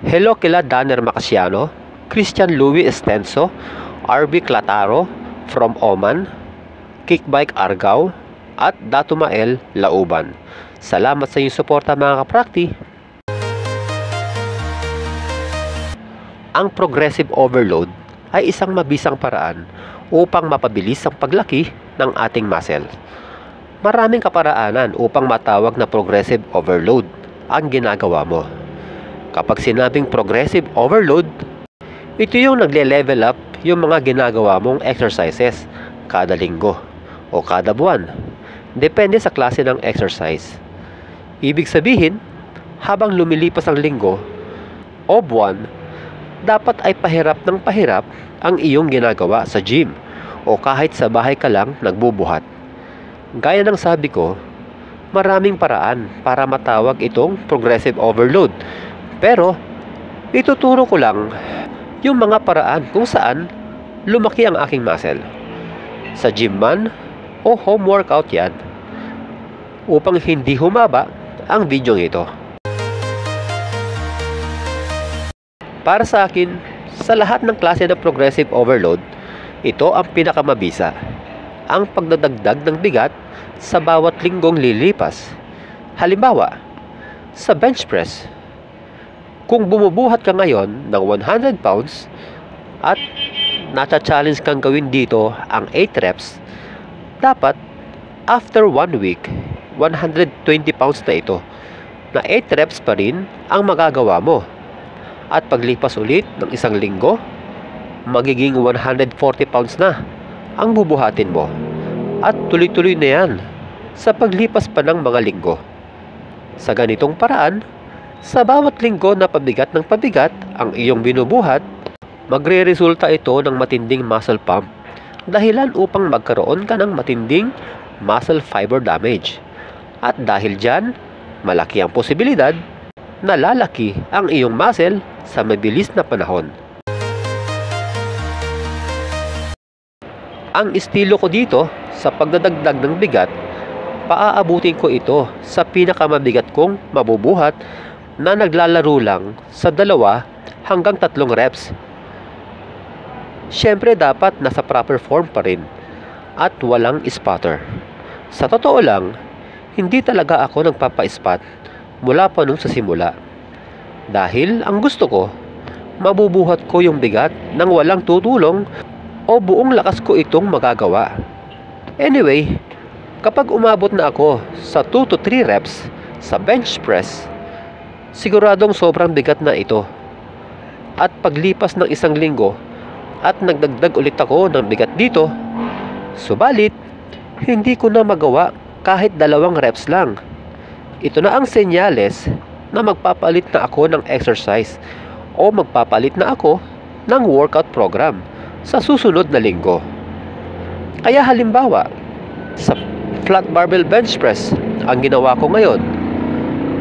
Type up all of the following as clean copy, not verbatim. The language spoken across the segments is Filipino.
Hello kila Danner Macasiano, Christian Louis Estenso, RB Clataro from Oman, Kickbike Argao, at Datumael Lauban. Salamat sa inyong suporta mga kaprakti. Ang progressive overload ay isang mabisang paraan upang mapabilis ang paglaki ng ating muscle. Maraming kaparaanan upang matawag na progressive overload ang ginagawa mo. Kapag sinabing progressive overload, ito yung nagle-level up yung mga ginagawa mong exercises kada linggo o kada buwan. Depende sa klase ng exercise. Ibig sabihin, habang lumilipas ang linggo o buwan, dapat ay pahirap ng pahirap ang iyong ginagawa sa gym o kahit sa bahay ka lang nagbubuhat. Gaya ng sabi ko, maraming paraan para matawag itong progressive overload. Pero, ituturo ko lang yung mga paraan kung saan lumaki ang aking muscle. Sa gym man o home workout yan, upang hindi humaba ang video ito. Para sa akin, sa lahat ng klase ng progressive overload, ito ang pinakamabisa. Ang pagdadagdag ng bigat sa bawat linggong lilipas. Halimbawa, sa bench press, kung bumubuhat ka ngayon ng 100 pounds at nata-challenge kang gawin dito ang 8 reps, dapat after 1 week, 120 pounds na ito, na 8 reps pa rin ang magagawa mo. At paglipas ulit ng isang linggo, magiging 140 pounds na ang bubuhatin mo. At tuloy-tuloy na yan sa paglipas pa ng mga linggo. Sa ganitong paraan, sa bawat linggo na pabigat ng pabigat ang iyong binubuhat, magre-resulta ito ng matinding muscle pump, dahilan upang magkaroon ka ng matinding muscle fiber damage. At dahil dyan, malaki ang posibilidad na lalaki ang iyong muscle sa mabilis na panahon. Ang estilo ko dito sa pagdadagdag ng bigat, paaabutin ko ito sa pinakamabigat kong mabubuhat na naglalaro lang sa 2 hanggang 3 reps. Siyempre dapat nasa proper form pa rin at walang spotter. Sa totoo lang, hindi talaga ako nagpapa-spot mula pa nung sa simula. Dahil ang gusto ko, mabubuhat ko yung bigat nang walang tutulong o buong lakas ko itong magagawa. Anyway, kapag umabot na ako sa 2 to 3 reps sa bench press, siguradong sobrang bigat na ito. At paglipas ng isang linggo at nagdagdag ulit ako ng bigat dito, subalit, hindi ko na magawa kahit 2 reps lang. Ito na ang senyales na magpapalit na ako ng exercise o magpapalit na ako ng workout program sa susunod na linggo. Kaya halimbawa, sa flat barbell bench press ang ginawa ko ngayon,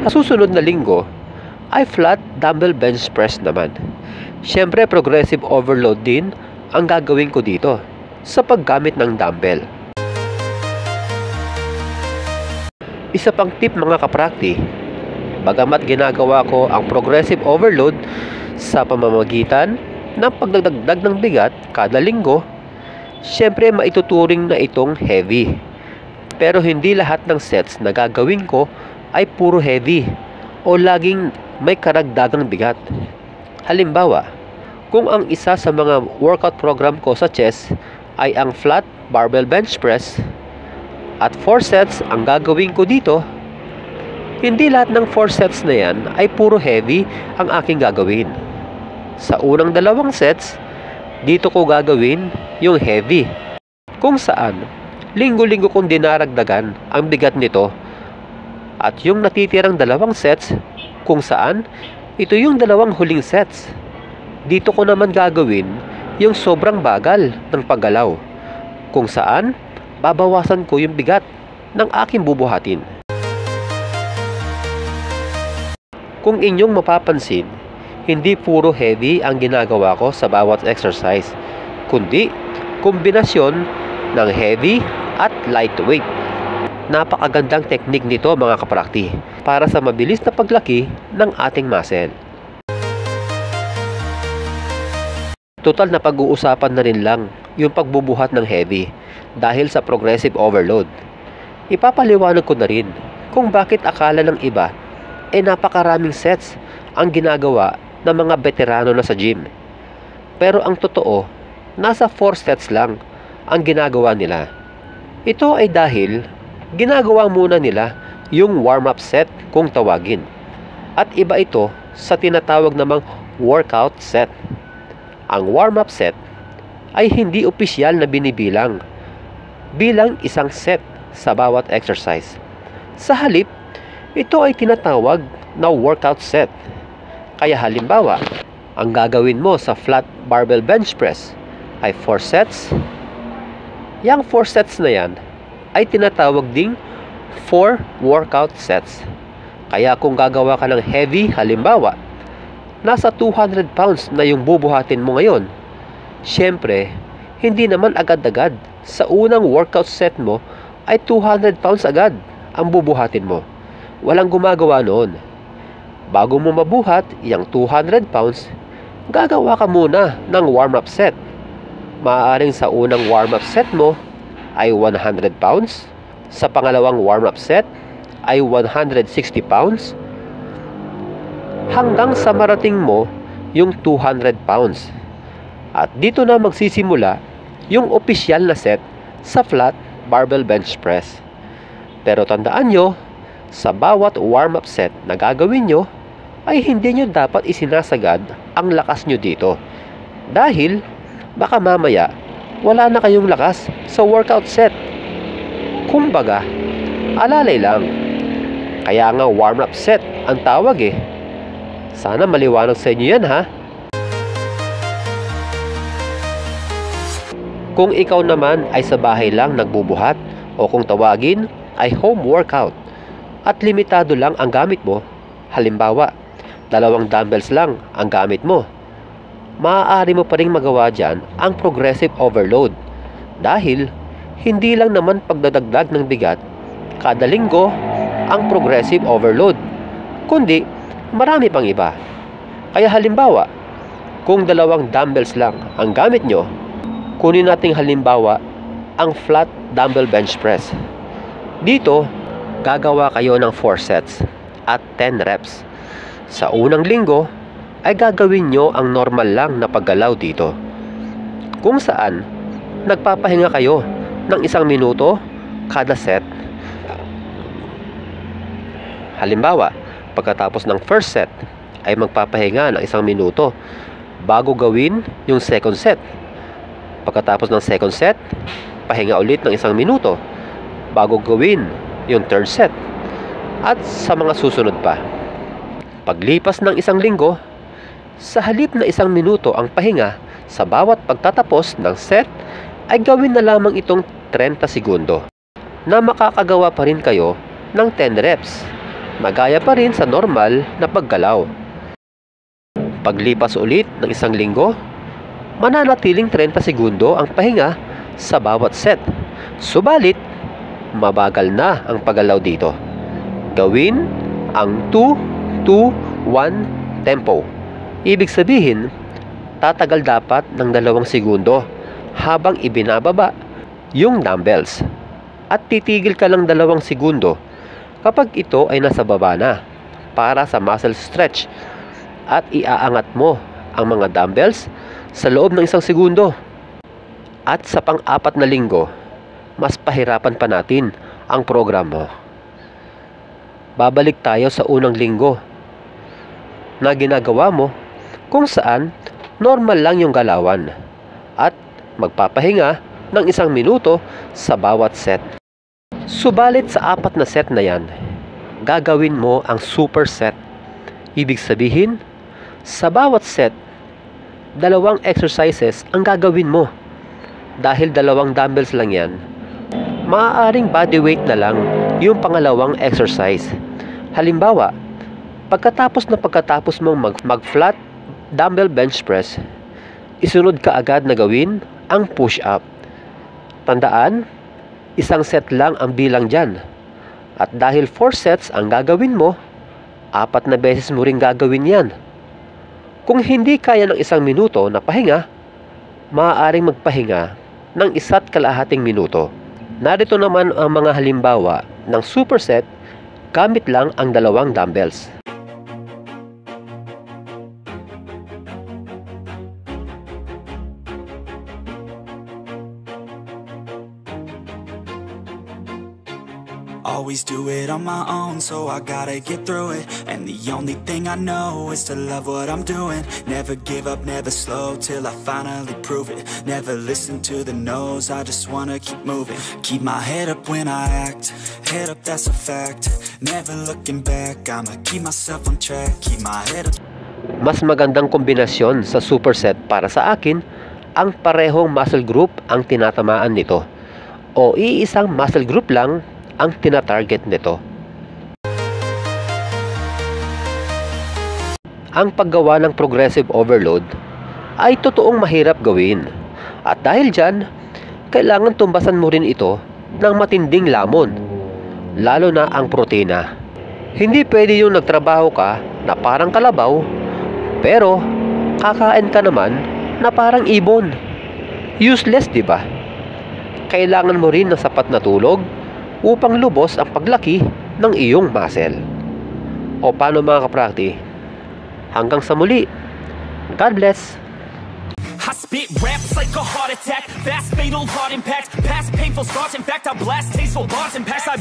sa susunod na linggo ay flat dumbbell bench press naman. Siyempre progressive overload din ang gagawin ko dito sa paggamit ng dumbbell. Isa pang tip mga kaprakti, bagamat ginagawa ko ang progressive overload sa pamamagitan ng pagdadagdag ng bigat kada linggo, siyempre maituturing na itong heavy. Pero hindi lahat ng sets na gagawin ko ay puro heavy o laging may karagdagang bigat. Halimbawa, kung ang isa sa mga workout program ko sa chest ay ang flat barbell bench press at 4 sets ang gagawin ko dito, hindi lahat ng 4 sets na yan ay puro heavy ang aking gagawin. Sa unang 2 sets, dito ko gagawin yung heavy, kung saan linggo-linggo kong dinaragdagan ang bigat nito. At yung natitirang 2 sets, kung saan ito yung 2 huling sets, dito ko naman gagawin yung sobrang bagal ng paggalaw, kung saan babawasan ko yung bigat ng aking bubuhatin. Kung inyong mapapansin, hindi puro heavy ang ginagawa ko sa bawat exercise, kundi kombinasyon ng heavy at lightweight. Napakagandang teknik nito mga kaprakti para sa mabilis na paglaki ng ating muscle. Total na pag-uusapan na rin lang yung pagbubuhat ng heavy dahil sa progressive overload. Ipapaliwanag ko na rin kung bakit akala ng iba napakaraming sets ang ginagawa ng mga veterano na sa gym. Pero ang totoo, nasa 4 sets lang ang ginagawa nila. Ito ay dahil ginagawa muna nila yung warm-up set kung tawagin. At iba ito sa tinatawag namang workout set. Ang warm-up set ay hindi opisyal na binibilang bilang isang set sa bawat exercise. Sa halip, ito ay tinatawag na workout set. Kaya halimbawa, ang gagawin mo sa flat barbell bench press ay 4 sets. Yang 4 sets na yan ay tinatawag ding 4 workout sets. Kaya kung gagawa ka ng heavy, halimbawa, nasa 200 pounds na yung bubuhatin mo ngayon. Siyempre, hindi naman agad-agad sa unang workout set mo ay 200 pounds agad ang bubuhatin mo. Walang gumagawa noon. Bago mo mabuhat yung 200 pounds, gagawa ka muna ng warm-up set. Maaaring sa unang warm-up set mo ay 100 pounds. Sa pangalawang warm-up set ay 160 pounds. Hanggang sa marating mo yung 200 pounds. At dito na magsisimula yung opisyal na set sa flat barbell bench press. Pero tandaan nyo, sa bawat warm-up set na gagawin nyo, ay hindi nyo dapat isinasagad ang lakas nyo dito. Dahil, baka mamaya, wala na kayong lakas sa workout set. Kumbaga, alalay lang. Kaya nga warm-up set ang tawag eh. Sana maliwanag sa inyo yan ha. Kung ikaw naman ay sa bahay lang nagbubuhat o kung tawagin ay home workout at limitado lang ang gamit mo, halimbawa, 2 dumbbells lang ang gamit mo, maaari mo pa rin magawa dyan ang progressive overload dahil hindi lang naman pagdadagdag ng bigat kada linggo ang progressive overload, kundi marami pang iba. Kaya halimbawa, kung 2 dumbbells lang ang gamit nyo, kunin nating halimbawa ang flat dumbbell bench press. Dito, gagawa kayo ng 4 sets at 10 reps. Sa unang linggo, ay gagawin nyo ang normal lang na paggalaw dito. Kung saan, nagpapahinga kayo ng 1 minuto kada set. Halimbawa, pagkatapos ng first set, ay magpapahinga ng 1 minuto bago gawin yung second set. Pagkatapos ng second set, pahinga ulit ng 1 minuto bago gawin yung third set. At sa mga susunod pa. Paglipas ng 1 linggo, sa halip na 1 minuto ang pahinga sa bawat pagtatapos ng set, ay gawin na lamang itong 30 segundo na makakagawa pa rin kayo ng 10 reps. Magaya pa rin sa normal na paggalaw. Paglipas ulit ng 1 linggo, mananatiling 30 segundo ang pahinga sa bawat set. Subalit, mabagal na ang paggalaw dito. Gawin ang 2-2-1 tempo. Ibig sabihin, tatagal dapat ng 2 segundo habang ibinababa yung dumbbells. At titigil ka lang 2 segundo kapag ito ay nasa baba na para sa muscle stretch. At iaangat mo ang mga dumbbells sa loob ng 1 segundo. At sa pang-4 na linggo, mas pahirapan pa natin ang program mo. Babalik tayo sa unang linggo na ginagawa mo kung saan normal lang yung galawan at magpapahinga ng 1 minuto sa bawat set. Subalit sa 4 na set na yan, gagawin mo ang super set. Ibig sabihin, sa bawat set, 2 exercises ang gagawin mo. Dahil 2 dumbbells lang yan, maaaring bodyweight na lang yung pangalawang exercise. Halimbawa, pagkatapos mong mag-flat dumbbell bench press, isunod ka agad na gawin ang push-up. Tandaan, 1 set lang ang bilang dyan. At dahil 4 sets ang gagawin mo, 4 na beses mo rin gagawin yan. Kung hindi kaya ng 1 minuto na pahinga, maaaring magpahinga ng 1.5 minuto. Narito naman ang mga halimbawa ng superset gamit lang ang 2 dumbbells. Always do it on my own, so I gotta get through it. And the only thing I know is to love what I'm doing. Never give up, never slow, till I finally prove it. Never listen to the no's, I just wanna keep moving. Keep my head up when I act, head up, that's a fact. Never looking back, I'ma keep myself on track. Keep my head up. Mas magandang kombinasyon sa superset para sa akin, ang parehong muscle group ang tinatamaan nito, o iisang muscle group lang ang tinatarget nito. Ang paggawa ng progressive overload ay totoong mahirap gawin. At dahil dyan, kailangan tumbasan mo rin ito ng matinding lamon, lalo na ang protina. Hindi pwede yung nagtrabaho ka na parang kalabaw, pero kakain ka naman na parang ibon. Useless, di ba? Kailangan mo rin ng sapat na tulog upang lubos ang paglaki ng iyong muscle. O paano mga kaprakti? Hanggang sa muli. God bless! I spit raps like a heart attack, fast fatal heart impact, past painful scars, in fact I blast tasteful bars and packs.